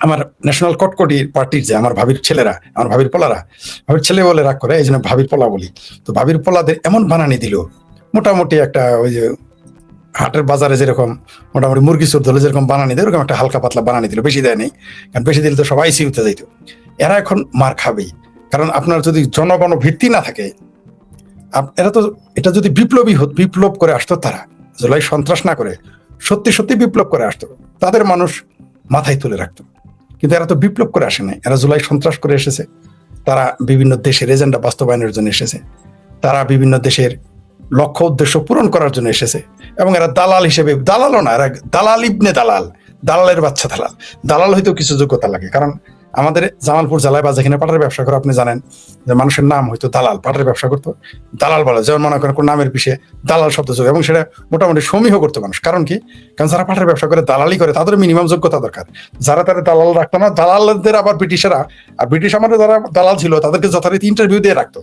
আমার ন্যাশনাল কটকটি পার্টির যে আমার ভাবির ছেলেরা, আমার ভাবির পোলারা, ভাবির ছেলে বলে রাগ করে, এই জন্য ভাবির পোলা বলি। তো ভাবির পোলাদের এমন বানানি দিল, মোটামুটি একটা ওই যে হাটের বাজারে যেরকম মোটামুটি মুরগি চোর ধরলে যেরকম বানানি দেয়, ওরকম একটা হালকা পাতলা বানানি দিল, বেশি দেয় নেই, কারণ বেশি দিলে তো সবাই সিউতে যাইতো। এরা এখন মার খাবেই, কারণ আপনার যদি জনগণ ভিত্তি না থাকে, এরা তো এটা যদি বিপ্লব করে আসতো, তারা জুলাই সন্ত্রাস না করে সত্যি সত্যি বিপ্লব করে আসতো, তাদের মানুষ মাথায় তুলে রাখতো। কিন্তু এরা তো বিপ্লব করে আসে নাই, এরা জুলাই সন্ত্রাস করে এসেছে। তারা বিভিন্ন দেশের এজেন্ডা বাস্তবায়নের জন্য এসেছে, তারা বিভিন্ন দেশের লক্ষ্য উদ্দেশ্য পূরণ করার জন্য এসেছে। এবং এরা দালাল হিসেবে, দালালও না, এরা দালাল ইবনে দালাল, দালালের বাচ্চা দালাল। দালাল হয়তো কিছু যোগ্যতা লাগে, কারণ আমাদের জামালপুর জেলায় বা যেখানে পাটের ব্যবসা করে, আপনি জানেন যে মানুষের নাম হয়তো দালাল, পাটের ব্যবসা করতো দালাল বলে, যেমন মনে করেন কোন নামের পিছিয়ে দালাল শব্দ যোগ, এবং সেটা মোটামুটি সমীহ করতো মানুষ। কারণ কি? কারণ যারা পাটের ব্যবসা করে, দালালি করে, তাদের মিনিমাম যোগ্যতা দরকার। যারা তারা দালাল রাখতো না, দালালদের আবার ব্রিটিশেরা, আর ব্রিটিশ আমাদের যারা দালাল ছিল তাদেরকে যথারীতি ইন্টারভিউ দিয়ে রাখতো।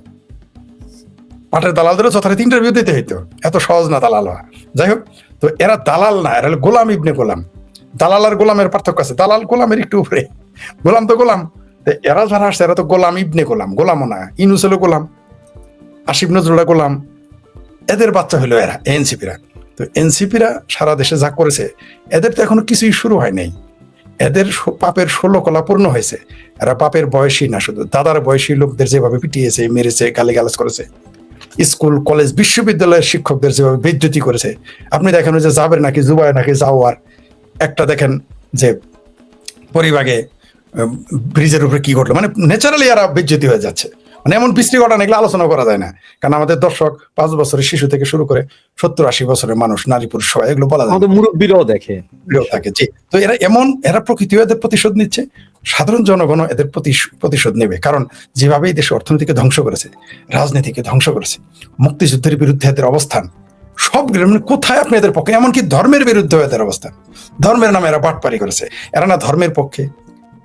পাটের দালালদেরও যথারীতি ইন্টারভিউ দিতে হইতো, এত সহজ না দালাল হওয়া। যাই হোক, তো এরা দালাল না, এরা হলো গোলাম ইবনে গোলাম। দালাল আর গোলামের পার্থক্য আছে, দালাল গোলামের একটু উপরে, গোলাম তো গোলাম। এরা যারা আসছে এরা তো গোলাম ইবনে গোলাম, গোলামও না। ইউনূস হলো গোলাম, আসিফ নজরুলরা গোলাম, এদের বাচ্চা হলো এরা এনসিপিরা। তো এনসিপিরা সারা দেশে যা করেছে, এদের তো এখনো কিছুই শুরু হয় নাই। এদের পাপের 16 কলা পূর্ণ হয়েছে। এরা পাপের বয়সী না, শুধু দাদার বয়সী লোকদের যেভাবে পিটিয়েছে, মেরেছে, গালিগালাজ করেছে, স্কুল কলেজ বিশ্ববিদ্যালয়ের শিক্ষকদের যেভাবে বেইজ্জতি করেছে। আপনি দেখেন যে জাবের নাকি জুবাই নাকি যাওয়ার একটা দেখেন যে পরিবাগে ব্রিজের উপরে কি ঘটলো, মানে ন্যাচারালি এরা বেইজ্জতি হয়ে যাচ্ছে। মানে এমন বিশ্রী ঘটনা, এগুলো আলোচনা করা যায় না, কারণ আমাদের দর্শক 5 বছরের শিশু থেকে শুরু করে 70-80 বছরের মানুষ, নারী পুরুষ সবাই, এগুলো বলা যায় না, মুরব্বীরাও দেখে থাকে। জি, তো এরা এমন, এরা প্রকৃতি এদের প্রতিশোধ নিচ্ছে, সাধারণ জনগণ এদের প্রতিশোধ নেবে। কারণ যেভাবে এই দেশে অর্থনীতিকে ধ্বংস করেছে, রাজনীতিকে ধ্বংস করেছে, মুক্তিযুদ্ধের বিরুদ্ধে এদের অবস্থান সব, মানে কোথায় আপনি এদের পক্ষে, এমনকি ধর্মের বিরুদ্ধে এদের অবস্থান। ধর্মের নামে এরা বাটপারি করেছে। এরা না ধর্মের পক্ষে,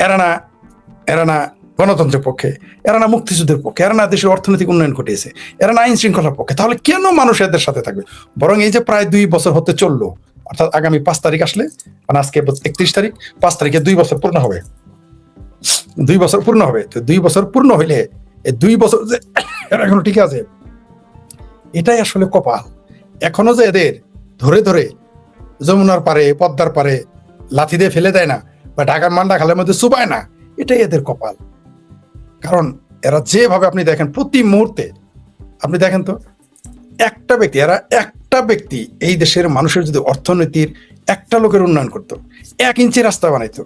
এরা না গণতন্ত্রের পক্ষে, এরা না মুক্তিযুদ্ধের পক্ষে, এরা না দেশের অর্থনৈতিক উন্নয়ন ঘটিয়েছে, এরা না আইন শৃঙ্খলার পক্ষে। তাহলে কেন মানুষ এদের সাথে থাকবে? বরং এই যে প্রায় 2 বছর হতে চললো, অর্থাৎ আগামী 5 তারিখ আসলে, মানে আজকে 31 তারিখ, 5 তারিখে 2 বছর পূর্ণ হবে। 2 বছর পূর্ণ হবে। তো 2 বছর পূর্ণ হইলে এই 2 বছর যে এরা এখনো ঠিক আছে, এটাই আসলে কপাল। এখনো যে এদের ধরে ধরে যমুনার পারে, পদ্মার পারে লাথি দিয়ে ফেলে দেয় না, বা ঢাকার মান্ডা খালের মধ্যে চুবায় না, এটাই এদের কপাল। কারণ এরা যেভাবে, আপনি দেখেন প্রতি মুহূর্তে, আপনি দেখেন তো একটা ব্যক্তি এই দেশের মানুষের যদি অর্থনীতির একটা লোকের উন্নয়ন করতো, 1 ইঞ্চি রাস্তা বানাইতো,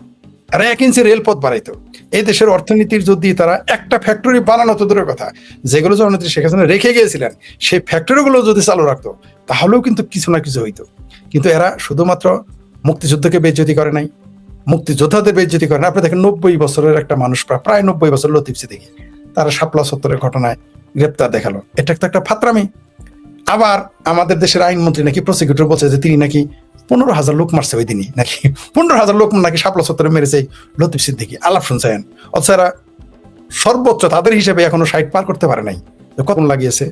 এরা 1 ইঞ্চি রেলপথ বানাইতো, এই দেশের অর্থনীতির যদি তারা একটা ফ্যাক্টরি বানানো তো দূরের কথা, যেগুলো জননেত্রী শেখ হাসিনা রেখে গিয়েছিলেন, সেই ফ্যাক্টরিগুলো যদি চালু রাখতো, তাহলেও কিন্তু কিছু না কিছু হইতো। কিন্তু এরা শুধুমাত্র মুক্তিযুদ্ধকে বেইজ্জতি করে নাই, মুক্তিযোদ্ধাদের বেইজ্জতি করে না। আপনি দেখেন 90 বছরের একটা মানুষ, প্রায় 90 বছর, লতিফ সিদ্দিকী, তারা শাপলা চত্বরের ঘটনায় গ্রেপ্তার দেখালো, এটা তো একটা ফাত্রামি। আবার আমাদের দেশের আইনমন্ত্রী নাকি, প্রসিকিউটর বলছে যে তিনি নাকি 15,000 লোক মারছে ওই দিনই, নাকি 15,000 লোক নাকি শাপলা চত্বরে মেরেছে লতিফ সিদ্দিকী। আলাপ শুনছেন? অথচ এরা সর্বোচ্চ তাদের হিসেবে এখনো 60 পার করতে পারে নাই। কখন লাগিয়েছে,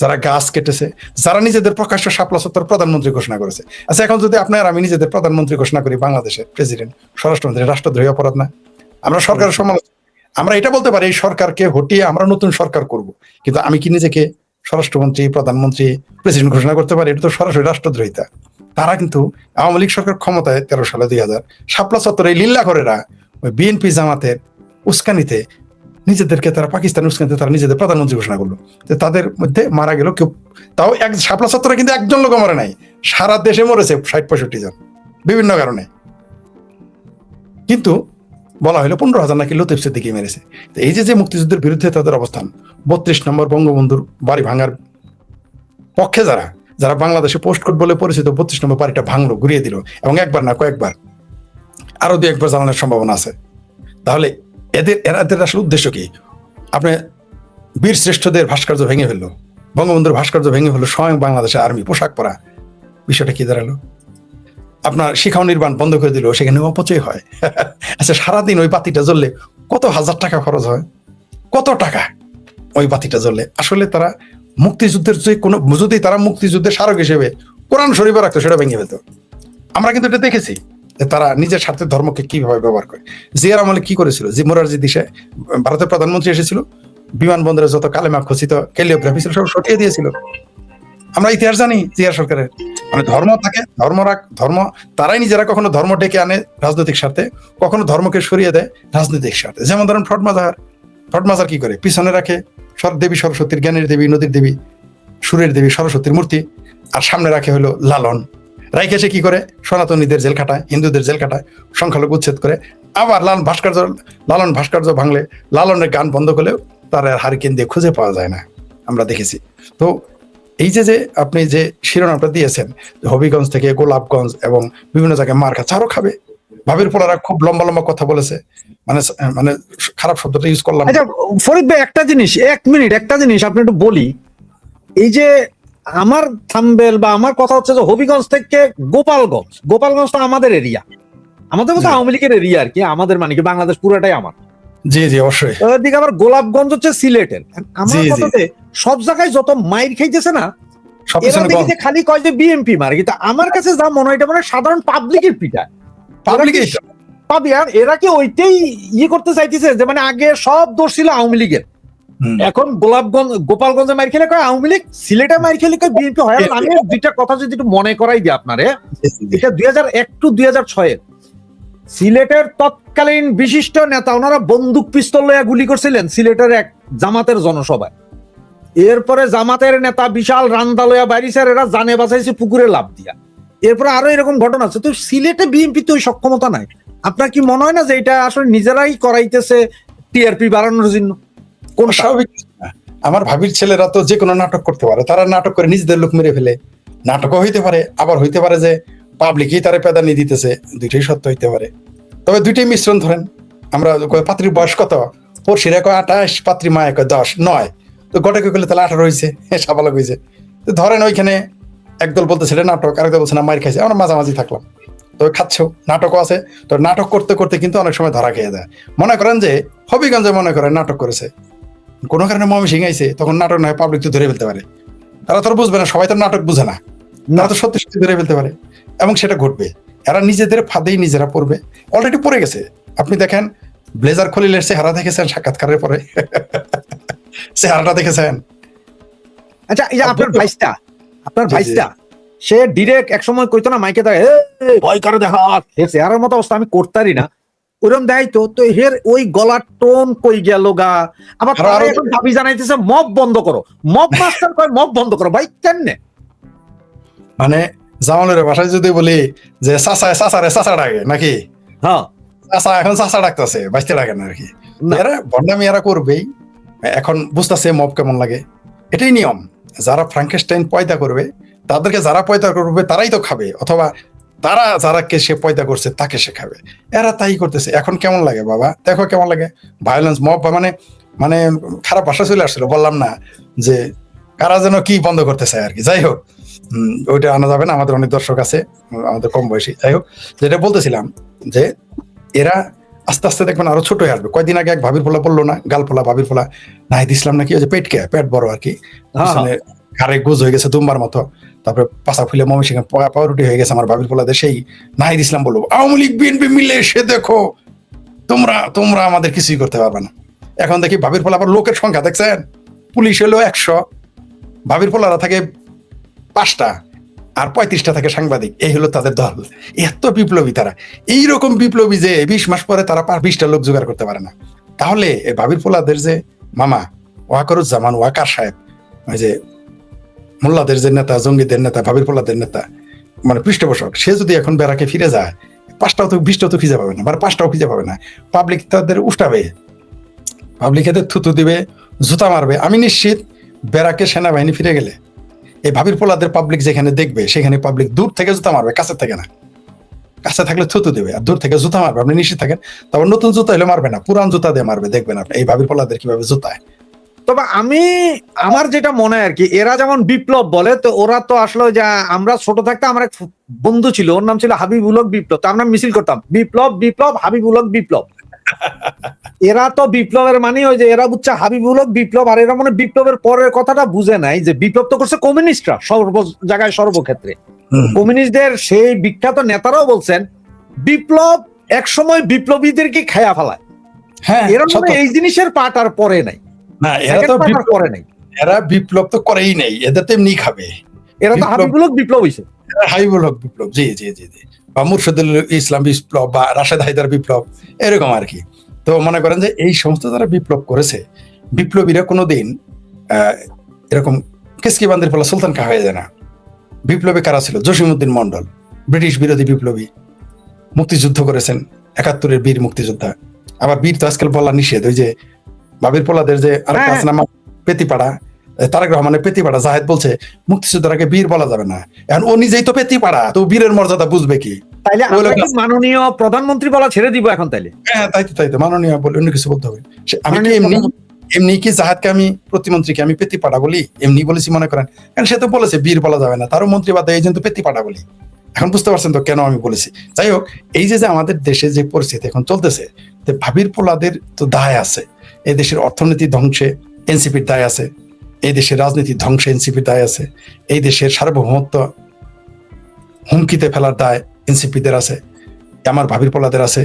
যারা গাছ কেটেছে, যারা নিজেদের প্রকাশ্য শাপলা চত্বর প্রধানমন্ত্রী ঘোষণা করেছে। আচ্ছা, এখন যদি আপনার আমি নিজেদের প্রধানমন্ত্রী ঘোষণা করি, বাংলাদেশের প্রেসিডেন্ট, স্বরাষ্ট্রমন্ত্রী, রাষ্ট্রদ্রোহী অপরাধ না? আমরা সরকারের সমালোচনা, আমরা এটা বলতে পারি এই সরকারকে হটিয়ে আমরা নতুন সরকার করব, কিন্তু আমি কি নিজেকে স্বরাষ্ট্রমন্ত্রী, প্রধানমন্ত্রী, প্রেসিডেন্ট ঘোষণা করতে পারি? এটা তো সরাসরি রাষ্ট্রদ্রোহিতা। তারা কিন্তু আওয়ামী লীগ সরকার ক্ষমতায় 13 সালে 2000 শাপলা চত্বরে এই লীলা করেরা ওই বিএনপি জামাতের উস্কানিতে নিজেদেরকে, তারা পাকিস্তান উস্কানিতে তারা নিজেদের প্রধানমন্ত্রী ঘোষণা করলো। তাদের মধ্যে মারা গেল কেউ, তাও এক শাপলা চত্বরে কিন্তু একজন লোক মরে নাই, সারা দেশে মরেছে 60-65 জন বিভিন্ন কারণে। কিন্তু বলা হলো 15,000 নাকি লতিফ সিদ্দিকী মেরেছে। তো এই যে মুক্তিযুদ্ধের বিরুদ্ধে তাদের অবস্থান, 32 নম্বর বঙ্গবন্ধুর বাড়ি ভাঙার পক্ষে যারা বাংলাদেশে পোস্ট কোড বলে পরিচিত 32 নম্বর বাড়িটা ভাঙলো, ঘুরিয়ে দিল, এবং একবার না কয়েকবার, আরো 2-1 বার জ্বালানোর সম্ভাবনা আছে। তাহলে এদের আসলে উদ্দেশ্য কি? আপনি বীর শ্রেষ্ঠদের ভাস্কর্য ভেঙে ফেললো, বঙ্গবন্ধুর ভাস্কর্য ভেঙে ফেললো স্বয়ং বাংলাদেশের আর্মি পোশাক পরা। বিষয়টা কি দাঁড়ালো? আপনার শিখাও নির্মাণ বন্ধ করে দিল, সেখানে অপচয় হয়। আচ্ছা, সারাদিন ওই বাতিটা জ্বললে কত হাজার টাকা খরচ হয়, কত টাকা ওই বাতিটা জ্বললে। আসলে তারা মুক্তিযুদ্ধের যে কোনো, যদি তারা মুক্তিযুদ্ধের স্মারক হিসেবে কোরআন শরীফে রাখতো, সেটা ভেঙে ফেলতো। আমরা কিন্তু এটা দেখেছি যে তারা নিজের স্বার্থের ধর্মকে কিভাবে ব্যবহার করে। জিয়ার আমলে কি করেছিল, জি মোরারজি দেশে ভারতের প্রধানমন্ত্রী এসেছিল, বিমানবন্দরে যত কালেমা খচিত ক্যালিওগ্রাফি ছিল সব সটিয়ে দিয়েছিল। আমরা ইতিহাস জানি জিয়া সরকারের, মানে ধর্ম থাকে, ধর্ম তারাই নিজেরা কখনো ধর্ম ডেকে আনে রাজনৈতিক স্বার্থে, কখনো ধর্মকে সরিয়ে দেয় রাজনৈতিক স্বার্থে। যেমন ধরেন ফ্রড মাজার কি করে, পিছনে রাখে দেবী সরস্বতীর, জ্ঞানের দেবী, নদীর দেবী, সুরের দেবী সরস্বতীর মূর্তি, আর সামনে রাখে হলো লালন। রাইখে সে কি করে, সনাতনীদের জেল খাটায়, হিন্দুদের জেল খাটায়, সংখ্যালঘু উচ্ছেদ করে। আবার লালন ভাস্কর্য ভাঙলে, লালনের গান বন্ধ করলেও তার হারিকেন দিয়ে খুঁজে পাওয়া যায় না, আমরা দেখেছি। তো এই যে আপনি যে শিরোনামটা দিয়েছেন, হবিগঞ্জ থেকে গোলাপগঞ্জ এবং বিভিন্ন জায়গায় মার খাচ্ছে, আরো খাবে। ভাবির পোলারা খুব লম্বা লম্বা কথা বলেছে, মানে মানে খারাপ শব্দটা ইউজ করলাম। আচ্ছা ফরিদ ভাই, একটা জিনিস, 1 মিনিট, একটা জিনিস আপনি একটু বলি। এই যে আমার থাম্বেল বা আমার কথা হচ্ছে যে হবিগঞ্জ থেকে গোপালগঞ্জ তো আমাদের এরিয়া, আমাদের মতো আওয়ামী লীগের এরিয়া আর কি, আমাদের মানে কি বাংলাদেশ পুরোটাই আমার। জি জি অবশ্যই। ওইদিকে আবার গোলাপগঞ্জ হচ্ছে সিলেটের। আমার কথাতে সব জায়গায় যত মাইর খাইতেছে না, এরা দেখি খালি কয় যে বিএমপি মারে, কিন্তু আমার কাছে যা মনে হয় এটা মানে সাধারণ পাবলিকের পিটা। এরা কি ওইটাই করতে চাইতেছে যে মানে আগে সব দোষ ছিল আওয়ামী লীগের, এখন গোপালগঞ্জে মাইর খেলে কয় আওয়ামী লীগ, সিলেটে মাইর খেলে কয় বিএনপি হয়। আমি দুইটা কথা যদি একটু মনে করাই দিই আপনারে, এটা 2001 টু 2006 সিলেটের তৎকালীন বিশিষ্ট নেতা, ওনারা বন্দুক পিস্তল লইয়া গুলি করছিলেন সিলেটের এক জামাতের জনসভায়। এরপরে জামাতের নেতা বিশাল রান্দা লইয়া বাইরিছে, এরা জানে বাঁচাইছে পুকুরে লাভ দিয়া। এরপরে আরো এরকম ঘটনা আছে। তো সিলেটে বিএনপি তো ওই সক্ষমতা নাই। আপনার কি মনে হয় না যে এটা আসলে নিজেরাই করাইতেছে টিআরপি বাড়ানোর জন্য? কোন স্বাভাবিক? আমার ভাবির ছেলেরা তো যে কোনো নাটক করতে পারে, তারা নাটক করে নিজেদের লোক মেরে ফেলে। নাটকও হইতে পারে, আবার হইতে পারে যে পাবলিকই তারা পেদানি দিতেছে, দুইটাই সত্য হইতে পারে। তবে দুইটাই মিশ্রণ। ধরেন আমরা পাত্রীর বয়স কত, পড়শিরা কয় 28, পাত্রী মায়ে কয় 10, 9, তো গটকে করলে তাহলে 18 হয়েছে, সাবালক হয়েছে। তো ধরেন ওইখানে একদল বলতে সেটা নাটক, আরেকদল বলছে না মায়ের খাইছে, আমরা মাঝামাঝি থাকলাম। তো খাচ্ছেও, নাটকও আছে। তো নাটক করতে করতে কিন্তু অনেক সময় ধরা খেয়ে যায়। মনে করেন যে হবিগঞ্জে মনে করেন নাটক করেছে, কোনো কারণে ময়মনসিংহ আইছে, তখন নাটক নয়, পাবলিক তো ধরে ফেলতে পারে। তারা তো বুঝবে না, সবাই তো নাটক বুঝে না, তারা তো সত্যি সত্যি ধরে ফেলতে পারে, এবং সেটা ঘটবে। এরা নিজেদের ফাঁদেই নিজেরা পড়বে, অলরেডি পড়ে গেছে। আপনি দেখেন ব্লেজার খলিলের চেহারা দেখেছেন সাক্ষাৎকারের পরে? চেহারাটা দেখেছেন? আচ্ছা, এই যে আপনার ভাইসটা সে ডিরেক্ট এক সময় কইতো না মাইকে, দেয় ভয় করে দেখা, চেহারার মতো অবস্থা আমি করতারি না, ওরকম দেয়। তো হের ওই গলার টোন কই গেল গা? আবার দাবি জানাইতেছে মব বন্ধ করো, মব মাস্টার কয় মব বন্ধ করো। ভাই কেমনে? মানে জামালের ভাষায় যদি বলি যে চাচা ডাকে নাকি, হ্যাঁ চাচা এখন চাচা ডাকতেছে, বাঁচতে ডাকে না আর কি। এরা ভণ্ডামি এরা করবেই। এখন বুঝতেছে মব কেমন লাগে, এটাই নিয়ম। যারা ফ্রাঙ্কেনস্টাইন পয়দা করবে, তাদেরকে যারা পয়দা করবে তারাই তো খাবে, অথবা তারা যারাকে সে পয়দা করছে তাকে সে খাবে। এরা তাই করতেছে। এখন কেমন লাগে বাবা, দেখো কেমন লাগে ভায়োলেন্স, মব। মানে খারাপ ভাষা চলে আসছিল, বললাম না যে কারা যেন কি বন্ধ করতে চায় আর কি। যাই হোক, ওইটা আনা যাবে না, আমাদের অনেক দর্শক আছে, আমাদের কম বয়সী। যাই হোক, যেটা বলতেছিলাম যে এরা আস্তে আস্তে দেখবেন আরো ছোট হয়ে আসবে। কয়দিন আগে এক ভাবির ফোলা বললো না, গাল ফোলা ভাবির ফোলা নাহিদ ইসলাম নাকি, ওই যে পেট বড় আর কি, ঘাড়ে গোজ হয়ে গেছে দুম্বার মতো, তারপরে পাশা ফুলে ময়মনসিংহে পাউরুটি হয়ে গেছে আমার ভাবির ফোলাদের। সেই নাহিদ ইসলাম বলবো আওয়ামী লীগ বিএনপি মিলে সে দেখো তোমরা আমাদের কিছুই করতে পারবে না। এখন দেখি ভাবির ফোলা, আবার লোকের সংখ্যা দেখছেন, পুলিশ হলো 100, ভাবির ফোলারা থাকে 5টা, আর 35টা থাকে সাংবাদিক। এই হলো তাদের দল। এত বিপ্লবী তারা, এইরকম বিপ্লবী যে 20 মাস পরে তারা 20টা লোক জোগাড় করতে পারে না। তাহলে ভাবির ফোলাদের যে মামা ওয়াকারুজ্জামান ওয়াকার সাহেব, ওই যে মোল্লাদের যে নেতা, জঙ্গিদের নেতা, ভাবির ফোলাদের নেতা, মানে পৃষ্ঠপোষক, সে যদি এখন বেড়াকে ফিরে যায়, 5টাও তো 20টাও তো খুঁজে পাবে না, মানে 5টাও খুঁজে পাবে না। পাবলিক তাদের উষ্টাবে, পাবলিক এদের থুতু দিবে, জুতা মারবে। আমি নিশ্চিত বেড়াকে সেনাবাহিনী ফিরে গেলে এই ভাবির পোলাদের পাবলিক যেখানে দেখবে, সেখানে পাবলিক দূর থেকে জুতা মারবে, কাছে থেকে না। কাছে থাকলে থুতু দেবে, আর দূর থেকে জুতা মারবে, আপনি নিশ্চিত থাকেন। তারপর নতুন জুতা হলে মারবে না, পুরান জুতা দিয়ে মারবে। দেখবেন আপনি এই ভাবির পোলাদের কিভাবে জুতায়। তবে আমার যেটা মনে হয় আর কি, এরা যেমন বিপ্লব বলে, তো ওরা তো আসলে যা, আমরা ছোট থাকতে আমার এক বন্ধু ছিল, ওর নাম ছিল হাবিবুল হক বিপ্লব, তো আমরা মিছিল করতাম বিপ্লব হাবিবুল হক বিপ্লব। এরা তো বিপ্লবের মানে ওই যে এরা বুঝছে হাবিবুল হক বিপ্লব, আর এরা মানে বিপ্লবের পরের কথাটা বুঝে নাই যে বিপ্লব তো করছে কমিউনিস্টরা সর্ব জায়গায় সর্বক্ষেত্রে। কমিউনিস্টদের সেই বিখ্যাত নেতারাও বলছেন বিপ্লব এক সময় বিপ্লবীদেরকে খায়া ফেলায়, হ্যাঁ এরা সত্য। এই জিনিসের পাট আর পরে নাই, না এরা তো পাট আর পরে নাই, এরা বিপ্লব তো করেই নেই, এদের তো এমনি খাবে। এরা তো বিপ্লব- হাবিবুল হক বিপ্লব হয়েছে। হাবিবুল হক বিপ্লব, জি জি জি জি, বা মুর্শিদুল ইসলাম বিপ্লব বা রাশেদ হায়দার বিপ্লব, এরকম আর কি। তো মনে করেন যে এই সমস্ত যারা বিপ্লব করেছে, বিপ্লবীরা কোনোদিন এরকম কেসকি বান্দির ফলে সুলতান কা হয়ে যায় না। বিপ্লবী কারা ছিল? জসিমউদ্দিন মন্ডল, ব্রিটিশ বিরোধী বিপ্লবী, মুক্তিযুদ্ধ করেছেন, ৭১-এর বীর মুক্তিযোদ্ধা। আবার বীর তো আজকাল বলা নিষেধ, ওই যে বাবির পোলাদের যে আরেকটা আছে না পেতিপাড়া, তারেক রহমানের পেতিপাড়া, জাহেদ বলছে মুক্তিযুদ্ধের আগে বীর বলা যাবে না। এখন ও নিজেই তো পেতিপাড়া, তো বীরের মর্যাদা বুঝবে কি? তাইলে আমরা কি মাননীয় প্রধানমন্ত্রী বলা ছেড়ে দিব এখন তাইলে? হ্যাঁ তাই তো মাননীয় বলে অন্য কিছু বলতে হবে। আমি কি মাননীয় এমনি কি জাহাদকে আমি প্রতিমন্ত্রীকে আমি পেতিপাড়া বলি? এমনি বলেছি মনে করেন? কারণ সে তো বলেছে বীর বলা যাবে না, তারও মন্ত্রী বাদ এই জন্য পেতিপাড়া বলি। এখন বুঝতে পারছেন তো কেন আমি বলেছি। যাই হোক, এই যে আমাদের দেশে যে পরিস্থিতি এখন চলতেছে, ভাবির পোলাদের তো দায় আছে। এই দেশের অর্থনীতি ধ্বংসে এনসিপির দায় আছে, এই দেশের রাজনীতি ধ্বংসে এনসিপির দায় আছে, এই দেশের সার্বভৌমত্ব হুমকিতে ফেলার দায় এনসিপিদের আছে, আমার ভাবির পোলাদের আছে।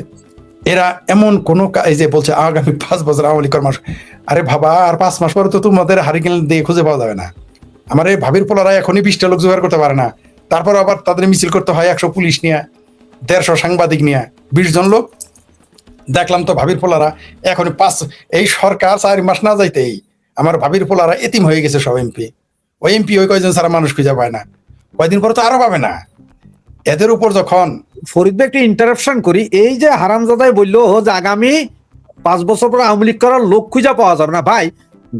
এরা এমন কোন এই যে বলছে আগামী 5 বছর আওয়ামী লীগ কর্মস, আরে ভাবা আর 5 মাস পরে তো তোমাদের হারিকেন দিয়ে খুঁজে পাওয়া যাবে না। আমার এই ভাবির পোলারা এখনই 20টা লোক জোগাড় করতে পারে না, তারপর আবার তাদের মিছিল করতে হয় 100 পুলিশ নিয়ে, 150 সাংবাদিক নিয়ে, 20 জন লোক। দেখলাম তো ভাবির পোলারা এখনই এই সরকার 4 মাস না যাইতেই আমার ভাবির পোলারা এতিম হয়ে গেছে সব এমপি। ওই এমপি ওই কয়জন সারা মানুষ খুঁজে পায় না, কয়দিন পরে তো আরো পাবে না। এদের উপর যখন ফরিদ ভাই একটা ইন্টারাপশন করি, এই যে হারামজাদাই বললো যে আগামী 5 বছর পর আওয়ামী লীগ করার লোক খুঁজে পাওয়া যাবে না, ভাই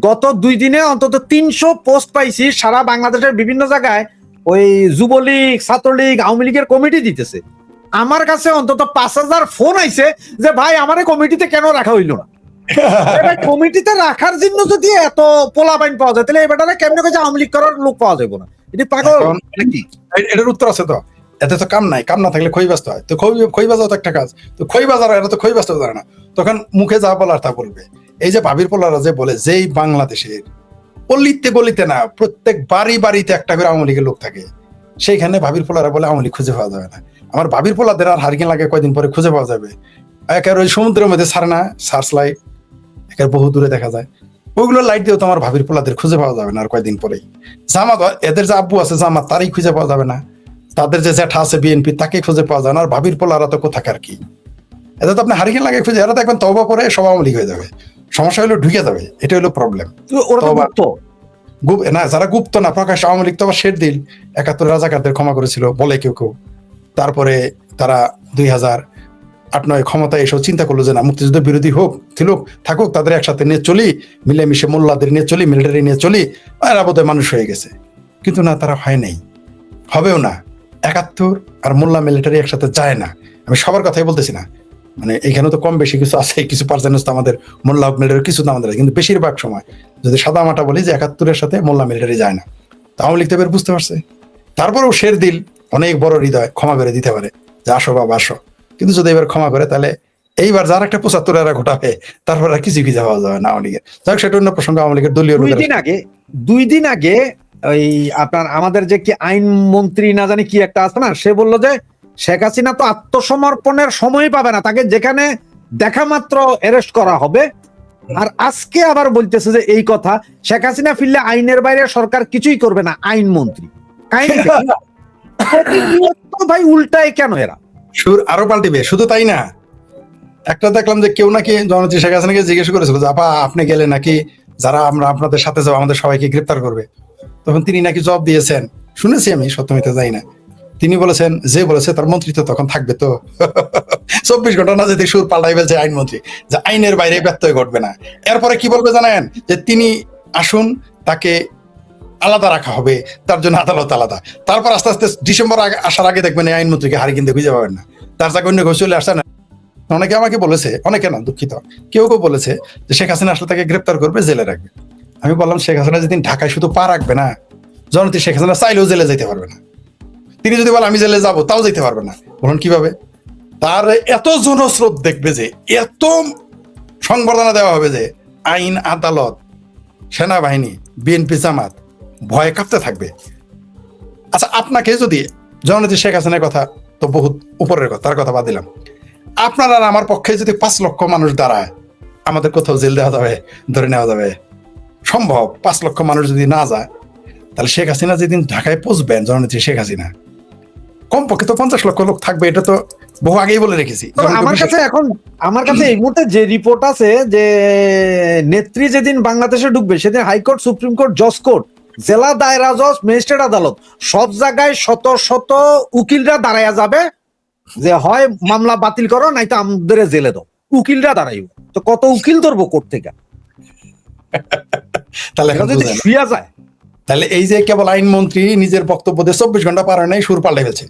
গত 2 দিনে অন্তত 300 পোস্ট পাইছি সারা বাংলাদেশের বিভিন্ন জায়গায়, ওই যুবলীগ, ছাত্রলীগ, আওয়ামী লীগের কমিটি দিতেছে। আমার কাছে অন্তত 5000 ফোন আইছে যে ভাই আমার এই কমিটিতে কেন রাখা হইলো না। কমিটিতে রাখার জন্য যদি এত পোলাপাইন পাওয়া যায়, তাহলে এবারে কেমন করে আওয়ামী লীগ করার লোক পাওয়া যাবে না? এটা পাগল নাকি? এটার উত্তর আছে তো, এতে তো কাম নাই, কাম না থাকলে খই বাজতে হয়, তো খই বাজাও তো একটা কাজ, তো খই বাজার এরা তো খই বাজতে পারে না, তখন মুখে যা বলার তা বলবে। এই যে ভাবির পোলারা যে বলে, যেই বাংলাদেশের অলিতে গলিতে না প্রত্যেক বাড়িতে একটা করে আওয়ামী লীগের লোক থাকে, সেইখানে ভাবির পোলারা বলে আওয়ামী লীগ খুঁজে পাওয়া যাবে না। আমার ভাবির পোলাদের আর হারিকেন লাগে কয়দিন পরে খুঁজে পাওয়া যাবে। একের ওই সমুদ্রের মধ্যে ছাড়ে না সার্চ লাইট, একের বহু দূরে দেখা যায়, ওইগুলো লাইট দিয়েও তো আমার ভাবির পোলাদের খুঁজে পাওয়া যাবে না আর কয়দিন পরেই। জামাত, এদের যে আব্বু আছে জামাত, তারই খুঁজে পাওয়া যাবে না, তাদের যে জ্যাঠা আছে বিএনপি তাকে খুঁজে পাওয়া যায় না। আর ভাবির পোলারা তো কোথাকার কি, এদের তো আপনি হারিকেন লাগে খুঁজে, এরা দেখবেন তওবা পরে সব আওয়ামী লীগ হয়ে যাবে, সমস্যা হলো ঢুকে যাবে, এটা হলো প্রবলেম। ওরা তো গুপ্ত। না যারা গুপ্ত না প্রকাশ আওয়ামী লীগ তো আবার শেরদিল 71 রাজাকারদের ক্ষমা করেছিল বলে কেউ কেউ, তারপরে তারা 2008-9 ক্ষমতায় এসব চিন্তা করলো যে না মুক্তিযুদ্ধ বিরোধী হোক থাকুক, তাদের একসাথে নিয়ে চলি, মিলেমিশে মোল্লাদের নিয়ে চলি, মিলিটারি নিয়ে চলি, এরা বোধহয় মানুষ হয়ে গেছে। কিন্তু না, তারা হয় নাই, হবেও না। 71 আর মোল্লা মিলিটারি একসাথে যায় না। আমি সবার কথাই বলতেছি না, মানে এখানে তো কম বেশি কিছু আছে, কিছু পার্সেন্টেজ তো আমাদের মোল্লা মিলিটারি কিছু তো আমাদের, কিন্তু বেশিরভাগ সময় যদি সাদা মাটা বলি যে 71-এর সাথে মোল্লা মিলিটারি যায় না। আওয়ামী লীগ তো এবার বুঝতে পারছে, তারপরেও শেরদিল অনেক বড় হৃদয় ক্ষমা করে দিতে পারে যে আসো বাবা আসো, কিন্তু যদি এবার ক্ষমা করে তাহলে এইবার যার একটা 75 এরা ঘটাবে, তারপর আর কিছু কিছু হওয়া যাবে না আওয়ামী লীগের। যাক সেটা অন্য প্রসঙ্গ। আওয়ামী লীগের দলীয় 2 দিন আগে ওই আপনার আমাদের যে কি আইন মন্ত্রী না জানি কি একটা আছে না, সে বললো যে শেখ হাসিনা তো আত্মসমর্পণের সময় পাবে না, তাকে যেখানে দেখা মাত্র অ্যারেস্ট করা হবে। আর আজকে আবার বলতেছে যে এই কথা, শেখ হাসিনা ফিরলে আইনের বাইরে সরকার কিছুই করবে না, আইন মন্ত্রী। ভাই উল্টায় কেন এরা? সুর আরো পাল্টিবে। শুধু তাই না, একটা দেখলাম যে কেউ নাকি জননেত্রী শেখ হাসিনাকে জিজ্ঞেস করেছিল যে আপা আপনি গেলে নাকি যারা আমরা আপনাদের সাথে যাবো আমাদের সবাইকে গ্রেপ্তার করবে, তখন তিনি নাকি জবাব দিয়েছেন, শুনেছি আমি, সত্য মিথ্যা জানি না, তিনি বলেছেন যে বলেছে তার মন্ত্রী তো তখন থাকবে তো। 24 ঘন্টা না যেতে সুর পাল্টাই ফেলছে আইনমন্ত্রী, যে আইনের বাইরে ব্যত্যয় ঘটবে না। এরপরে কি বলবে জানেন, যে তিনি আসুন, তাকে আলাদা রাখা হবে, তার জন্য আদালত আলাদা। তারপর আস্তে আস্তে ডিসেম্বর আসার আগে দেখবেন এই আইনমন্ত্রীকে হারি কিনতে খুঁজে পাবেন না, তার জায়গায় অন্য কেউ চলে আসছে না। অনেকে আমাকে বলেছে, অনেকে না দুঃখিত, কেউ কেউ বলেছে যে শেখ হাসিনা আসলে তাকে গ্রেপ্তার করবে, জেলে রাখবে। আমি বললাম শেখ হাসিনা যেদিন ঢাকায় শুধু পা রাখবে না, জননেত্রী শেখ হাসিনা চাইলেও জেলে যেতে পারবে না। তিনি যদি বলে আমি জেলে যাবো, তাও যেতে পারবে না। বলুন কিভাবে? তার এত জনস্রোত দেখবে, যে এত সংবর্ধনা দেওয়া হবে যে আইন, আদালত, সেনাবাহিনী, বিএনপি, জামাত ভয়ে কাঁপতে থাকবে। আচ্ছা, আপনাকে যদি জননেত্রী শেখ হাসিনার কথা তো বহুত উপরের কথা, তার কথা বাদ দিলাম। আপনার আর আমার পক্ষে যদি 5 লক্ষ মানুষ দাঁড়ায়, আমাদের কোথাও জেল দেওয়া যাবে, ধরে নেওয়া যাবে? সম্ভব? 5 লক্ষ মানুষ যদি না যায়, তাহলে শেখ হাসিনা যেদিন ঢাকায় পৌঁছবেন, জননেত্রী শেখ হাসিনা, কমপক্ষে তো 50 লক্ষ লোক থাকবে, এটা তো বহু আগেই বলে রেখেছি। তো আমার কাছে এই মুহূর্তে যে রিপোর্ট আছে যে নেত্রী যেদিন বাংলাদেশে ঢুকবে সেদিন হাইকোর্ট, সুপ্রিম কোর্ট, জজ কোর্ট, জেলা দায়রা জজ, ম্যাজিস্ট্রেট আদালত সব জায়গায় শত শত উকিলরা দাঁড়ায়া যাবে যে হয় মামলা বাতিল করো, নাই তো আমাদের জেলে দাও। উকিলরা দাঁড়াইব, তো কত উকিল ধরবো কোর্ট থেকে? তাহলে এখন যদি বুঝেন। শুয়া যায়, তাহলে এই যে কেবল আইনমন্ত্রী নিজের বক্তব্য দিয়ে 24 ঘন্টা পার হয় নাই, সুর পাল্টে ফেলছে।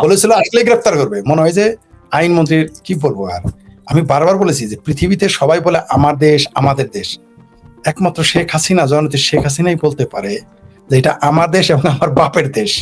বলেছিল আসলে গ্রেফতার করবে, মনে হয় যে আইনমন্ত্রীর কি বলবো আর। আমি বারবার বলেছি যে পৃথিবীতে সবাই বলে আমার দেশ, আমাদের দেশ, একমাত্র শেখ হাসিনা, জননেত্রী শেখ হাসিনাই বলতে পারে যে এটা আমার দেশ এবং আমার বাপের দেশ।